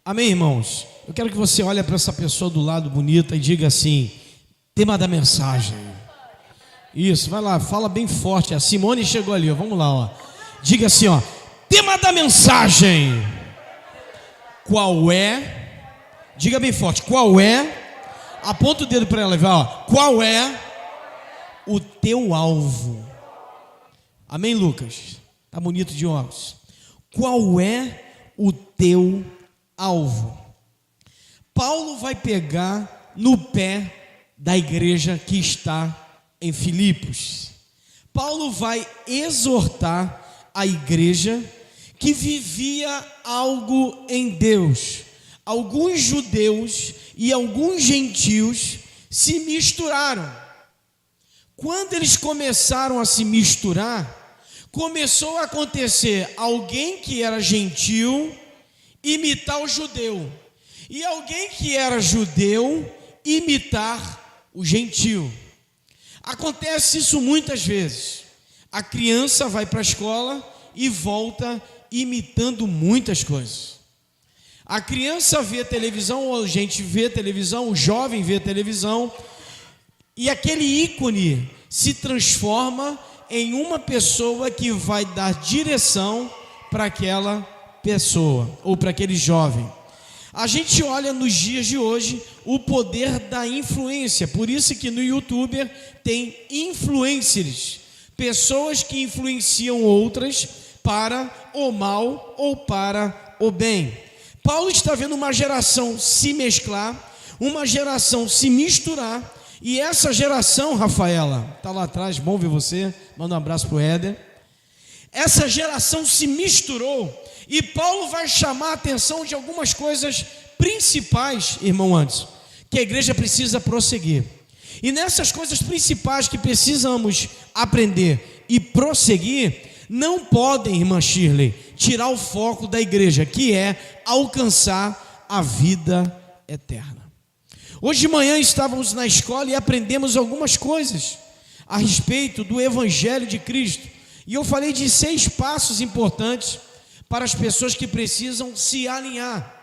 Amém, irmãos? Eu quero que você olhe para essa pessoa do lado bonita e diga assim: tema da mensagem. Isso, vai lá, fala bem forte. A Simone chegou ali, ó. Vamos lá, ó. Diga assim, ó: tema da mensagem. Qual é? Diga bem forte: qual é? Aponta o dedo para ela e vai, ó. Qual é o teu alvo? Amém, Lucas? Tá bonito de óculos. Qual é o teu alvo? Paulo vai pegar no pé da igreja que está em Filipos. Paulo vai exortar a igreja que vivia algo em Deus. Alguns judeus e alguns gentios se misturaram. Quando eles começaram a se misturar, começou a acontecer alguém que era gentil imitar o judeu, e alguém que era judeu imitar o gentil. Acontece isso muitas vezes. A criança vai para a escola e volta imitando muitas coisas. A criança vê televisão, ou a gente vê televisão, o jovem vê televisão, e aquele ícone se transforma em uma pessoa que vai dar direção para aquela pessoa, ou para aquele jovem. A gente olha nos dias de hoje o poder da influência. Por isso que no YouTube tem influencers, pessoas que influenciam outras para o mal ou para o bem. Paulo está vendo uma geração se mesclar, uma geração se misturar, e essa geração, Rafaela, está lá atrás, bom ver você, manda um abraço para o Éder. Essa geração se misturou, e Paulo vai chamar a atenção de algumas coisas principais, irmão Anderson, que a igreja precisa prosseguir. E nessas coisas principais que precisamos aprender e prosseguir, não podem, irmã Shirley, tirar o foco da igreja, que é alcançar a vida eterna. Hoje de manhã estávamos na escola e aprendemos algumas coisas a respeito do Evangelho de Cristo. E eu falei de 6 passos importantes para as pessoas que precisam se alinhar,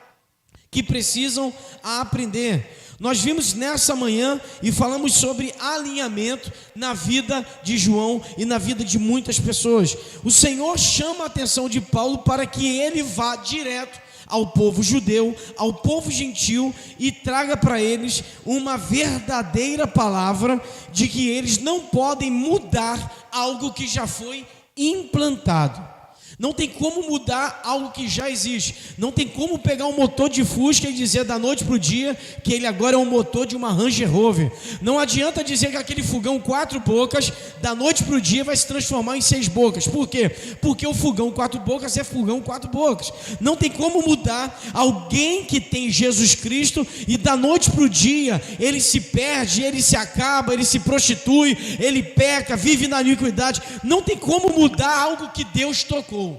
que precisam aprender. Nós vimos nessa manhã e falamos sobre alinhamento na vida de João e na vida de muitas pessoas. O Senhor chama a atenção de Paulo para que ele vá direto ao povo judeu, ao povo gentil, e traga para eles uma verdadeira palavra de que eles não podem mudar algo que já foi implantado. Não tem como mudar algo que já existe. Não tem como pegar um motor de Fusca e dizer da noite para o dia que ele agora é um motor de uma Range Rover. Não adianta dizer que aquele fogão 4 bocas, da noite para o dia vai se transformar em 6 bocas. Por quê? Porque o fogão 4 bocas é fogão 4 bocas. Não tem como mudar alguém que tem Jesus Cristo e da noite para o dia ele se perde, ele se acaba, ele se prostitui, ele peca, vive na iniquidade. Não tem como mudar algo que Deus tocou.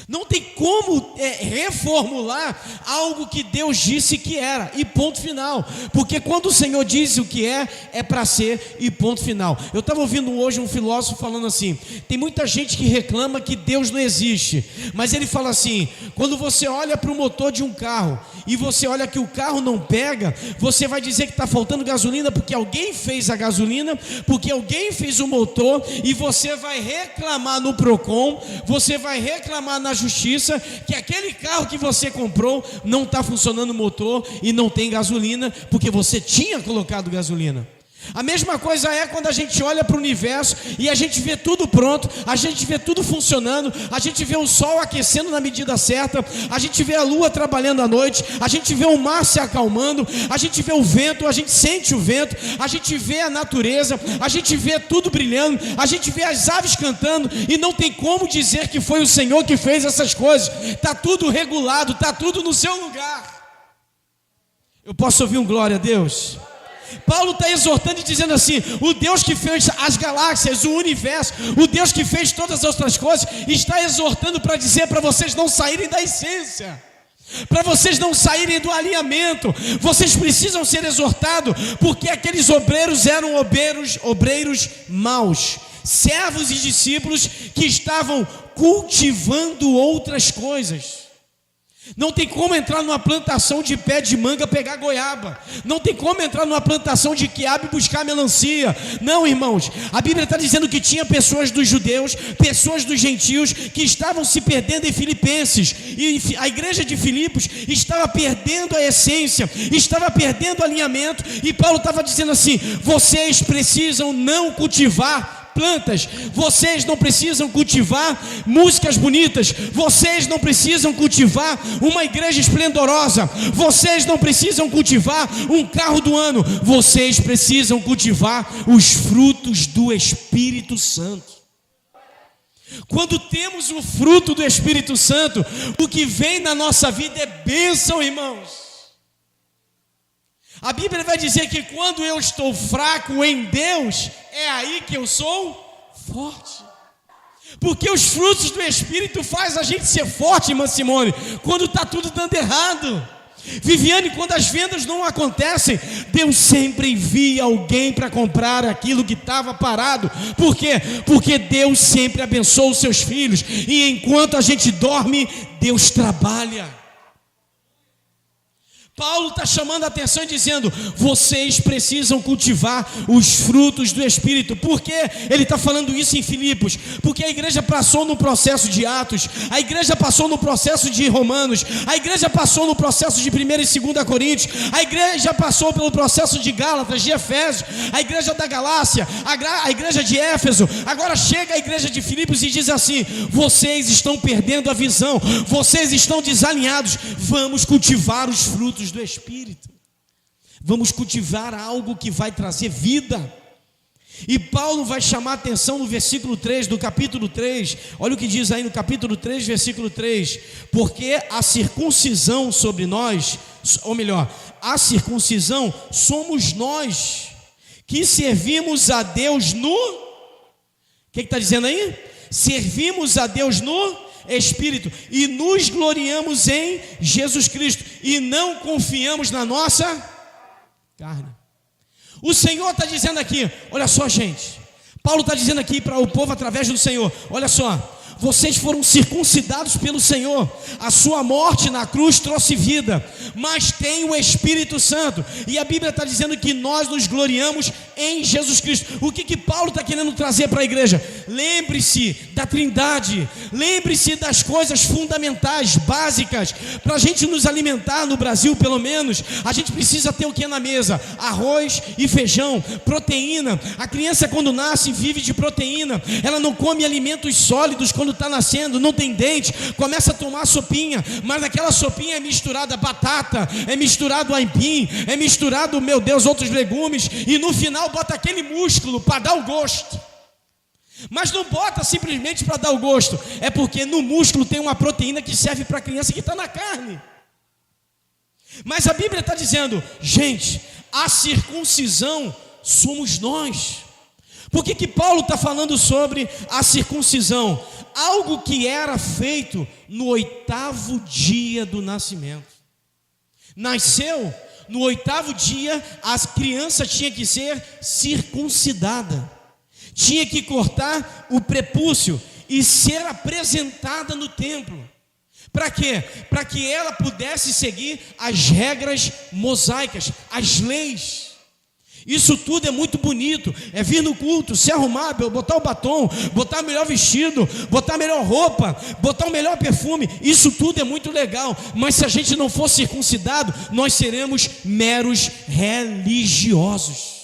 Não tem como reformular algo que Deus disse que era, e ponto final. Porque quando o Senhor diz o que é para ser, e ponto final. Eu estava ouvindo hoje um filósofo falando assim: tem muita gente que reclama que Deus não existe, mas ele fala assim: quando você olha para o motor de um carro e você olha que o carro não pega, você vai dizer que está faltando gasolina porque alguém fez a gasolina, porque alguém fez o motor, e você vai reclamar no Procon, você vai reclamar na justiça que aquele carro que você comprou não está funcionando o motor e não tem gasolina, porque você tinha colocado gasolina. A mesma coisa é quando a gente olha para o universo e a gente vê tudo pronto, a gente vê tudo funcionando, a gente vê o sol aquecendo na medida certa, a gente vê a lua trabalhando à noite, a gente vê o mar se acalmando, a gente vê o vento, a gente sente o vento, a gente vê a natureza, a gente vê tudo brilhando, a gente vê as aves cantando, e não tem como dizer que foi o Senhor que fez essas coisas. Está tudo regulado, está tudo no seu lugar. Eu posso ouvir um glória a Deus? Paulo está exortando e dizendo assim: o Deus que fez as galáxias, o universo, o Deus que fez todas as outras coisas, está exortando para dizer para vocês não saírem da essência, para vocês não saírem do alinhamento. Vocês precisam ser exortados, porque aqueles obreiros eram obreiros maus, servos e discípulos que estavam cultivando outras coisas. Não tem como entrar numa plantação de pé de manga pegar goiaba. Não tem como entrar numa plantação de quiabo e buscar melancia. Não, irmãos. A Bíblia está dizendo que tinha pessoas dos judeus, pessoas dos gentios que estavam se perdendo em Filipenses. E a igreja de Filipos estava perdendo a essência, estava perdendo o alinhamento. E Paulo estava dizendo assim: vocês precisam não cultivar plantas, vocês não precisam cultivar músicas bonitas, vocês não precisam cultivar uma igreja esplendorosa, vocês não precisam cultivar um carro do ano, vocês precisam cultivar os frutos do Espírito Santo. Quando temos o fruto do Espírito Santo, o que vem na nossa vida é bênção, irmãos. A Bíblia vai dizer que quando eu estou fraco em Deus, é aí que eu sou forte. Porque os frutos do Espírito fazem a gente ser forte, irmã Simone, quando está tudo dando errado. Viviane, quando as vendas não acontecem, Deus sempre envia alguém para comprar aquilo que estava parado. Por quê? Porque Deus sempre abençoa os seus filhos. E enquanto a gente dorme, Deus trabalha. Paulo está chamando a atenção e dizendo: vocês precisam cultivar os frutos do Espírito. Por que ele está falando isso em Filipos? Porque a igreja passou no processo de Atos, a igreja passou no processo de Romanos, a igreja passou no processo de 1 e 2 Coríntios, a igreja passou pelo processo de Gálatas, de Efésios, a igreja da Galácia, a igreja de Éfeso. Agora chega a igreja de Filipos e diz assim: vocês estão perdendo a visão, vocês estão desalinhados, vamos cultivar os frutos do Espírito, vamos cultivar algo que vai trazer vida. E Paulo vai chamar a atenção no versículo 3 do capítulo 3, olha o que diz aí no capítulo 3, versículo 3: porque a circuncisão sobre nós, ou melhor, a circuncisão somos nós, que servimos a Deus no... O que está dizendo aí? Servimos a Deus no Espírito, e nos gloriamos em Jesus Cristo, e não confiamos na nossa carne. O Senhor está dizendo aqui, olha só, gente, Paulo está dizendo aqui para o povo através do Senhor: olha só, vocês foram circuncidados pelo Senhor, a sua morte na cruz trouxe vida, mas tem o Espírito Santo, e a Bíblia está dizendo que nós nos gloriamos em Jesus Cristo. O que Paulo está querendo trazer para a igreja? Lembre-se da Trindade, lembre-se das coisas fundamentais, básicas. Para a gente nos alimentar no Brasil, pelo menos, a gente precisa ter o que na mesa? Arroz e feijão, proteína. A criança, quando nasce, vive de proteína, ela não come alimentos sólidos quando está nascendo, não tem dente, começa a tomar sopinha, mas aquela sopinha é misturada batata, é misturado aipim, é misturado, meu Deus, outros legumes, e no final bota aquele músculo para dar o gosto. Mas não bota simplesmente para dar o gosto, é porque no músculo tem uma proteína que serve para a criança que está na carne. Mas a Bíblia está dizendo: gente, a circuncisão somos nós. Por que Paulo está falando sobre a circuncisão? Algo que era feito no 8º dia do nascimento. Nasceu, no 8º dia, a criança tinha que ser circuncidada. Tinha que cortar o prepúcio e ser apresentada no templo. Para quê? Para que ela pudesse seguir as regras mosaicas, as leis. Isso tudo é muito bonito, é vir no culto, se arrumar, botar o batom, botar o melhor vestido, botar a melhor roupa, botar o melhor perfume. Isso tudo é muito legal, mas se a gente não for circuncidado, nós seremos meros religiosos.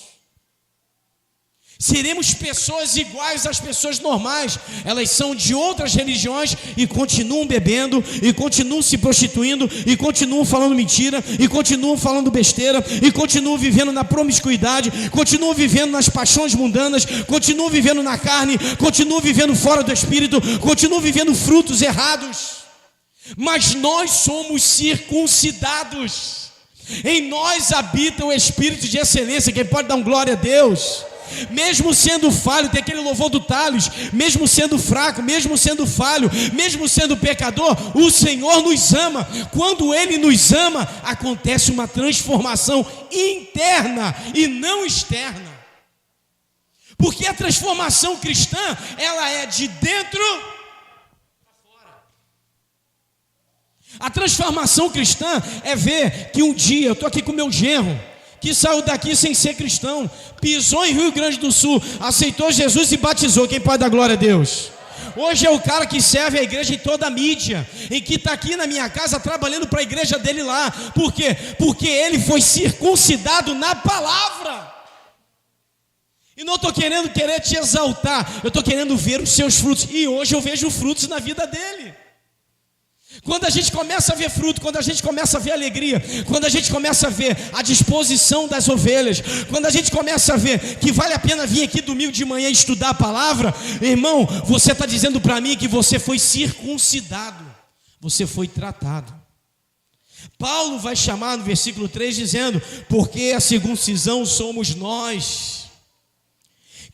Seremos pessoas iguais às pessoas normais. Elas são de outras religiões e continuam bebendo, e continuam se prostituindo, e continuam falando mentira, e continuam falando besteira, e continuam vivendo na promiscuidade, continuam vivendo nas paixões mundanas, continuam vivendo na carne, continuam vivendo fora do Espírito, continuam vivendo frutos errados. Mas nós somos circuncidados. Em nós habita o Espírito de excelência. Quem pode dar um glória a Deus? Mesmo sendo falho, tem aquele louvor do Thales, mesmo sendo fraco, mesmo sendo falho, mesmo sendo pecador, o Senhor nos ama. Quando Ele nos ama, acontece uma transformação interna e não externa. Porque a transformação cristã, ela é de dentro para fora. A transformação cristã é ver que um dia, eu estou aqui com meu genro, que saiu daqui sem ser cristão, pisou em Rio Grande do Sul, aceitou Jesus e batizou. Quem pode dar glória a Deus? Hoje é o cara que serve a igreja em toda a mídia, em que está aqui na minha casa trabalhando para a igreja dele lá. Por quê? Porque ele foi circuncidado na palavra. E não estou querer te exaltar, eu estou querendo ver os seus frutos. E hoje eu vejo frutos na vida dele. Quando a gente começa a ver fruto, quando a gente começa a ver alegria, quando a gente começa a ver a disposição das ovelhas, quando a gente começa a ver que vale a pena vir aqui domingo de manhã estudar a palavra, irmão, você está dizendo para mim que você foi circuncidado, você foi tratado. Paulo vai chamar no versículo 3 dizendo: porque a circuncisão somos nós,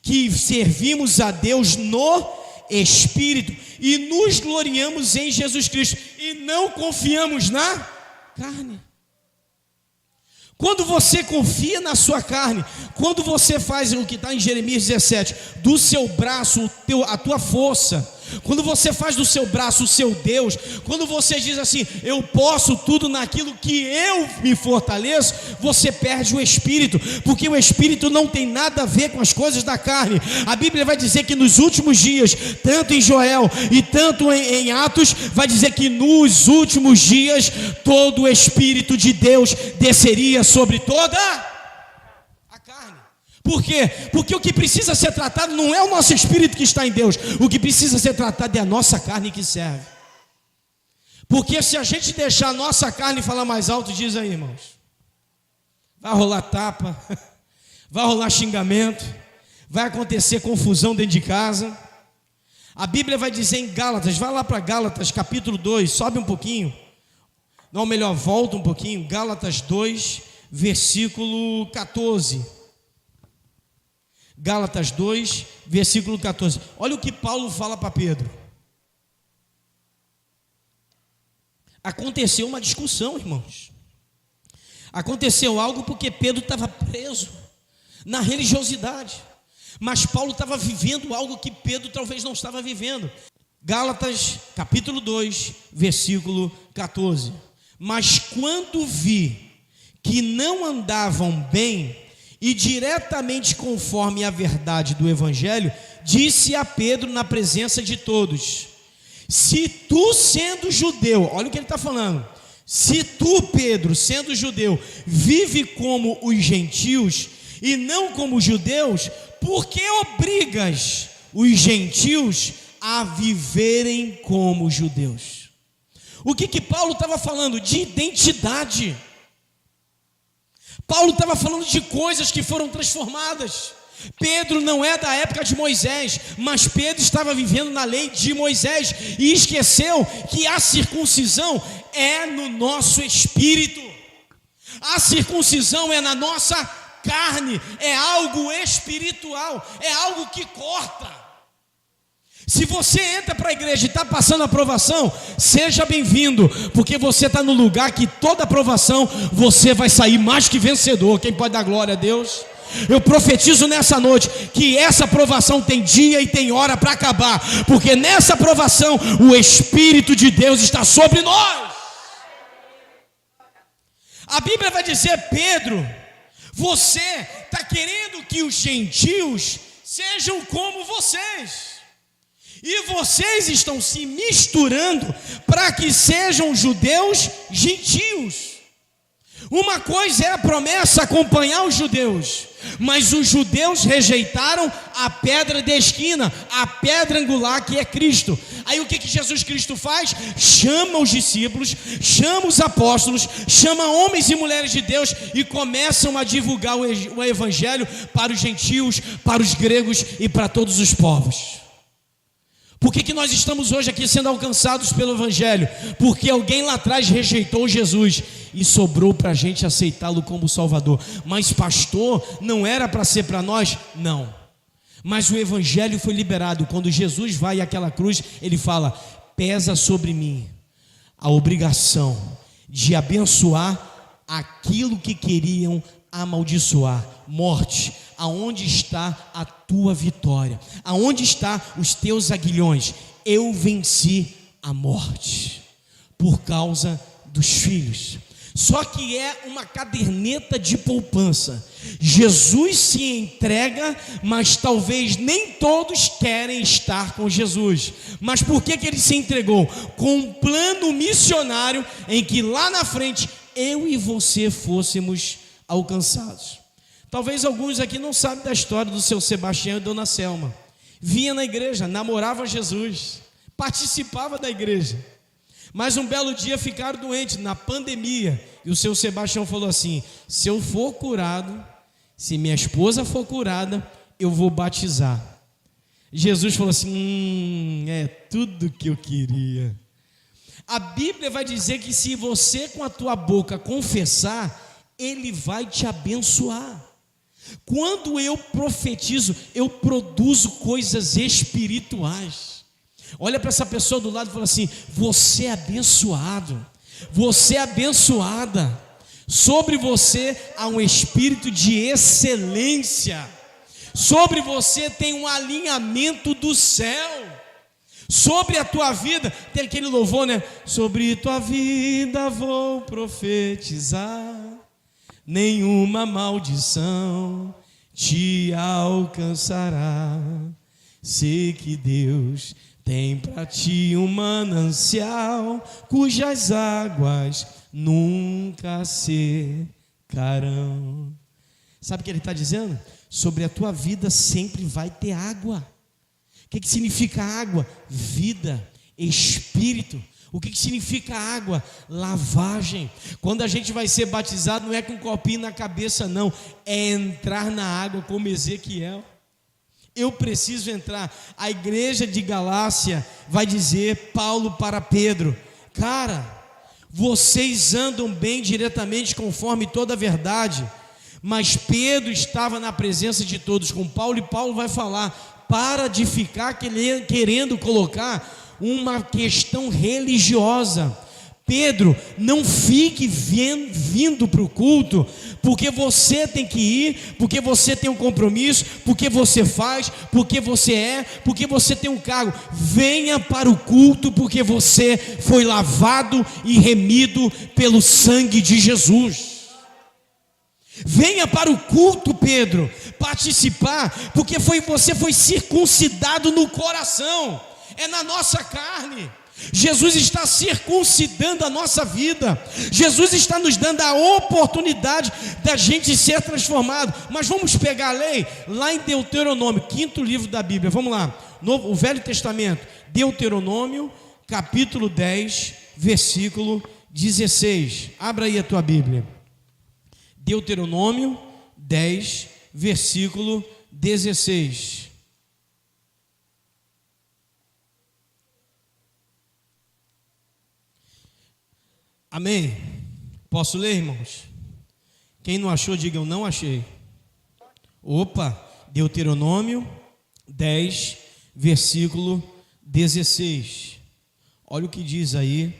que servimos a Deus no Espírito e nos gloriamos em Jesus Cristo e não confiamos na carne. Quando você confia na sua carne, quando você faz o que está em Jeremias 17, do seu braço a tua força, quando você faz do seu braço o seu Deus, quando você diz assim: eu posso tudo naquilo que eu me fortaleço, você perde o Espírito, porque o Espírito não tem nada a ver com as coisas da carne. A Bíblia vai dizer que nos últimos dias, tanto em Joel e tanto em Atos, vai dizer que nos últimos dias todo o Espírito de Deus desceria sobre toda a carne. Por quê? Porque o que precisa ser tratado não é o nosso espírito que está em Deus, o que precisa ser tratado é a nossa carne que serve. Porque se a gente deixar a nossa carne falar mais alto, diz aí, irmãos, vai rolar tapa, vai rolar xingamento, vai acontecer confusão dentro de casa. A Bíblia vai dizer em Gálatas, vai lá para Gálatas capítulo 2, sobe um pouquinho, não, melhor, volta um pouquinho, Gálatas 2, versículo 14. Gálatas 2, versículo 14. Olha o que Paulo fala para Pedro. Aconteceu uma discussão, irmãos. Aconteceu algo porque Pedro estava preso na religiosidade, mas Paulo estava vivendo algo que Pedro talvez não estava vivendo. Gálatas capítulo 2, versículo 14. Mas quando vi que não andavam bem e diretamente conforme a verdade do Evangelho, disse a Pedro na presença de todos: se tu sendo judeu, olha o que ele está falando, se tu, Pedro, sendo judeu, vive como os gentios e não como os judeus, por que obrigas os gentios a viverem como judeus? O que Paulo estava falando? De identidade. Paulo estava falando de coisas que foram transformadas. Pedro não é da época de Moisés, mas Pedro estava vivendo na lei de Moisés e esqueceu que a circuncisão é no nosso espírito. A circuncisão é na nossa carne, é algo espiritual, é algo que corta. Se você entra para a igreja e está passando aprovação, seja bem-vindo, porque você está no lugar que toda aprovação você vai sair mais que vencedor. Quem pode dar glória a Deus? Eu profetizo nessa noite que essa aprovação tem dia e tem hora para acabar, porque nessa aprovação o Espírito de Deus está sobre nós. A Bíblia vai dizer: Pedro, você está querendo que os gentios sejam como vocês, e vocês estão se misturando para que sejam judeus gentios. Uma coisa é a promessa acompanhar os judeus, mas os judeus rejeitaram a pedra de esquina, a pedra angular que é Cristo. Aí o que Jesus Cristo faz? Chama os discípulos, chama os apóstolos, chama homens e mulheres de Deus e começam a divulgar o evangelho para os gentios, para os gregos e para todos os povos. Por que nós estamos hoje aqui sendo alcançados pelo Evangelho? Porque alguém lá atrás rejeitou Jesus e sobrou para a gente aceitá-lo como Salvador. Mas pastor, não era para ser para nós? Não. Mas o Evangelho foi liberado. Quando Jesus vai àquela cruz, ele fala: pesa sobre mim a obrigação de abençoar aquilo que queriam amaldiçoar. Morte, aonde está a tua vitória? Aonde está os teus aguilhões? Eu venci a morte. por causa dos filhos. Só que é uma caderneta de poupança. Jesus se entrega, mas talvez nem todos querem estar com Jesus. Mas por que ele se entregou? Com um plano missionário em que lá na frente eu e você fôssemos alcançados. Talvez alguns aqui não sabem da história do seu Sebastião e Dona Selma. Vinha na igreja, namorava Jesus, participava da igreja. Mas um belo dia ficaram doentes, na pandemia, e o seu Sebastião falou assim: se eu for curado, se minha esposa for curada, eu vou batizar. Jesus falou assim: é tudo que eu queria. A Bíblia vai dizer que se você com a tua boca confessar, Ele vai te abençoar. Quando eu profetizo, eu produzo coisas espirituais. Olha para essa pessoa do lado e fala assim: você é abençoado, você é abençoada. Sobre você há um espírito de excelência. Sobre você tem um alinhamento do céu. Sobre a tua vida, tem aquele louvor, né? Sobre tua vida vou profetizar, nenhuma maldição te alcançará. Sei que Deus tem para ti um manancial, cujas águas nunca secarão. Sabe o que ele está dizendo? Sobre a tua vida sempre vai ter água. O que significa água? Vida, espírito. O que significa água? Lavagem. Quando a gente vai ser batizado, não é com um copinho na cabeça, não. É entrar na água como Ezequiel. Eu preciso entrar. A igreja de Galácia vai dizer, Paulo para Pedro: cara, vocês andam bem diretamente conforme toda a verdade. Mas Pedro estava na presença de todos com Paulo, e Paulo vai falar: para de ficar querendo colocar uma questão religiosa. Pedro, não fique vindo para o culto porque você tem que ir, porque você tem um compromisso, porque você faz, porque você tem um cargo. Venha para o culto porque você foi lavado e remido pelo sangue de Jesus. Venha para o culto, Pedro, participar, porque você foi circuncidado no coração, é na nossa carne. Jesus está circuncidando a nossa vida. Jesus está nos dando a oportunidade da gente ser transformado. Mas vamos pegar a lei lá em Deuteronômio, 5º livro da Bíblia. Vamos lá, o Velho Testamento, Deuteronômio, capítulo 10, versículo 16. Abra aí a tua Bíblia. Deuteronômio 10, versículo 16. Amém? Posso ler, irmãos? Quem não achou, diga: eu não achei. Opa, Deuteronômio 10, versículo 16. Olha o que diz aí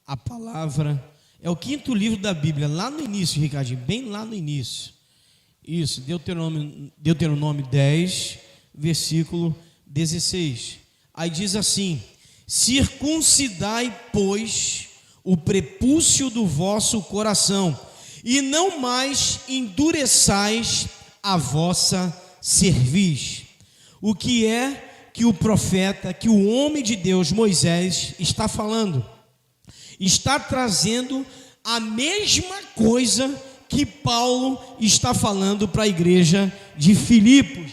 a palavra. É o 5º livro da Bíblia, lá no início, Ricardinho, bem lá no início. Isso, Deuteronômio 10, versículo 16. Aí diz assim: circuncidai, pois, o prepúcio do vosso coração, e não mais endureçais a vossa cerviz. O que é que o profeta, que o homem de Deus, Moisés, está falando? Está trazendo a mesma coisa que Paulo está falando para a igreja de Filipos.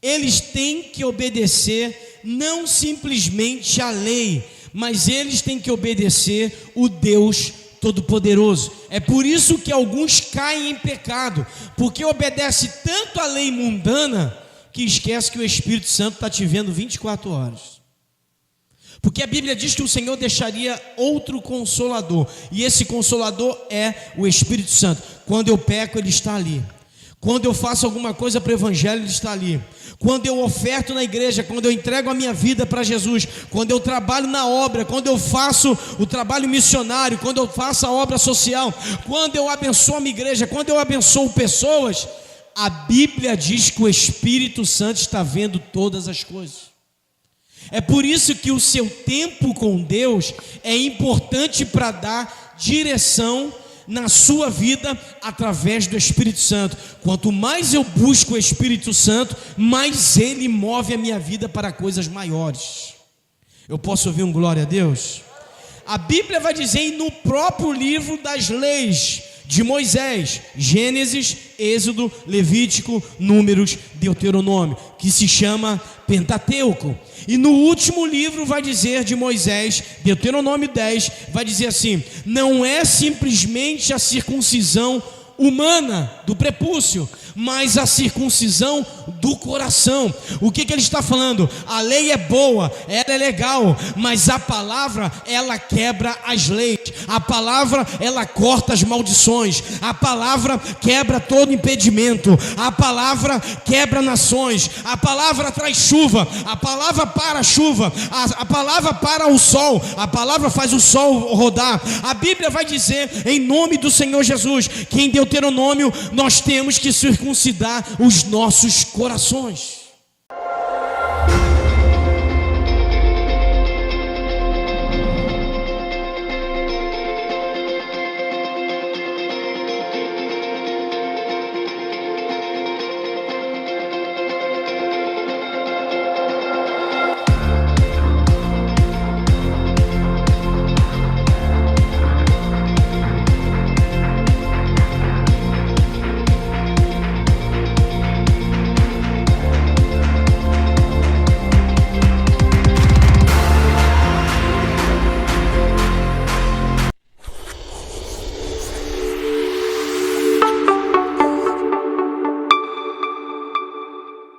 Eles têm que obedecer não simplesmente a lei, mas eles têm que obedecer o Deus Todo-Poderoso. É por isso que alguns caem em pecado, porque obedece tanto a lei mundana que esquece que o Espírito Santo está te vendo 24 horas. Porque a Bíblia diz que o Senhor deixaria outro consolador, e esse consolador é o Espírito Santo. Quando eu peco, ele está ali. Quando eu faço alguma coisa para o Evangelho, ele está ali. Quando eu oferto na igreja, quando eu entrego a minha vida para Jesus, quando eu trabalho na obra, quando eu faço o trabalho missionário, quando eu faço a obra social, quando eu abençoo a minha igreja, quando eu abençoo pessoas, a Bíblia diz que o Espírito Santo está vendo todas as coisas. É por isso que o seu tempo com Deus é importante para dar direção na sua vida através do Espírito Santo. Quanto mais eu busco o Espírito Santo, mais Ele move a minha vida para coisas maiores. Eu posso ouvir um glória a Deus? A Bíblia vai dizer no próprio livro das leis de Moisés, Gênesis, Êxodo, Levítico, Números, Deuteronômio, que se chama Pentateuco. E no último livro vai dizer de Moisés, Deuteronômio 10, vai dizer assim: não é simplesmente a circuncisão humana do prepúcio, mas a circuncisão do coração. O que ele está falando? A lei é boa, ela é legal, mas a palavra, ela quebra as leis. A palavra, ela corta as maldições. A palavra quebra todo impedimento. A palavra quebra nações. A palavra traz chuva. A palavra para a chuva. A palavra para o sol. A palavra faz o sol rodar. A Bíblia vai dizer, em nome do Senhor Jesus, que em Deuteronômio nós temos que circuncidar os nossos corações.